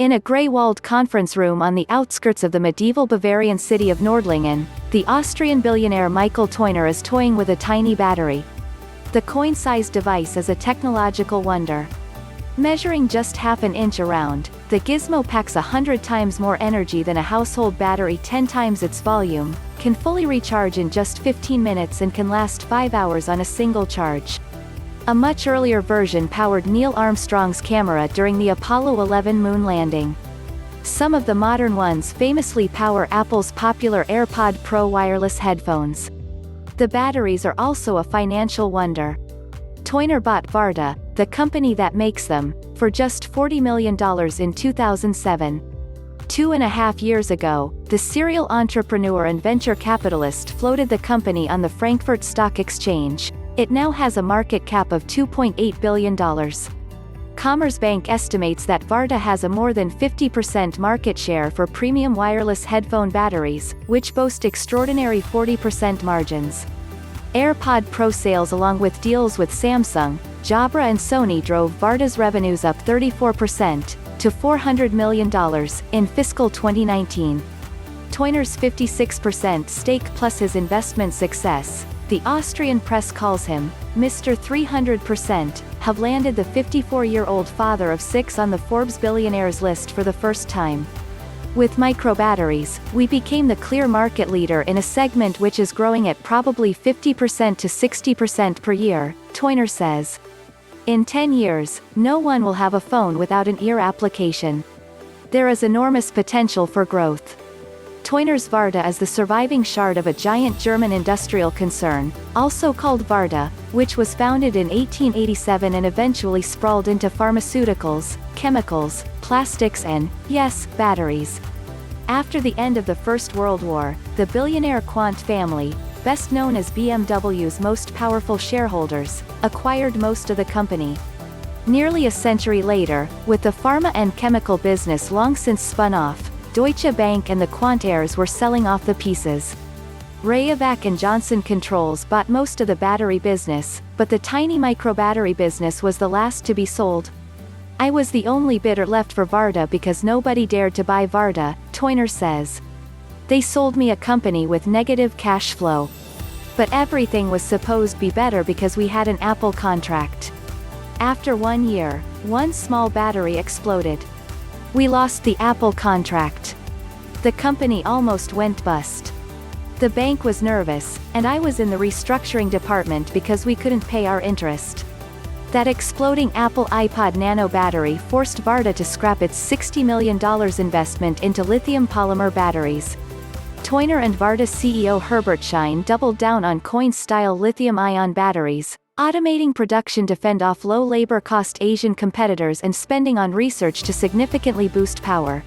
In a grey-walled conference room on the outskirts of the medieval Bavarian city of Nördlingen, the Austrian billionaire Michael Tojner is toying with a tiny battery. The coin-sized device is a technological wonder. Measuring just half an inch around, the gizmo packs 100 times more energy than a household battery 10 times its volume, can fully recharge in just 15 minutes and can last 5 hours on a single charge. A much earlier version powered Neil Armstrong's camera during the Apollo 11 moon landing. Some of the modern ones famously power Apple's popular AirPod Pro wireless headphones. The batteries are also a financial wonder. Tojner bought Varta, the company that makes them, for just $40 million in 2007. 2.5 years ago, the serial entrepreneur and venture capitalist floated the company on the Frankfurt Stock Exchange. It now has a market cap of $2.8 billion. Commerz Bank estimates that Varta has a more than 50% market share for premium wireless headphone batteries, which boast extraordinary 40% margins. AirPod Pro sales along with deals with Samsung, Jabra and Sony drove Varta's revenues up 34%, to $400 million, in fiscal 2019. Tojner's 56% stake plus his investment success, the Austrian press calls him Mr. 300%, have landed the 54-year-old father of 6 on the Forbes Billionaires list for the first time. With microbatteries, we became the clear market leader in a segment which is growing at probably 50% to 60% per year, Tojner says. In 10 years, no one will have a phone without an ear application. There is enormous potential for growth. Tojner's Varta is the surviving shard of a giant German industrial concern, also called Varta, which was founded in 1887 and eventually sprawled into pharmaceuticals, chemicals, plastics and, yes, batteries. After the end of the First World War, the billionaire Quandt family, best known as BMW's most powerful shareholders, acquired most of the company. Nearly a century later, with the pharma and chemical business long since spun off, Deutsche Bank and the Quandt heirs were selling off the pieces. Rayovac and Johnson Controls bought most of the battery business, but the tiny microbattery business was the last to be sold. I was the only bidder left for Varta because nobody dared to buy Varta, Tojner says. They sold me a company with negative cash flow. But everything was supposed to be better because we had an Apple contract. After 1 year, one small battery exploded. We lost the Apple contract. The company almost went bust. The bank was nervous, and I was in the restructuring department because we couldn't pay our interest. That exploding Apple iPod Nano battery forced Varta to scrap its $60 million investment into lithium polymer batteries. Tojner and Varta CEO Herbert Schein doubled down on coin-style lithium-ion batteries, automating production to fend off low labor cost Asian competitors and spending on research to significantly boost power.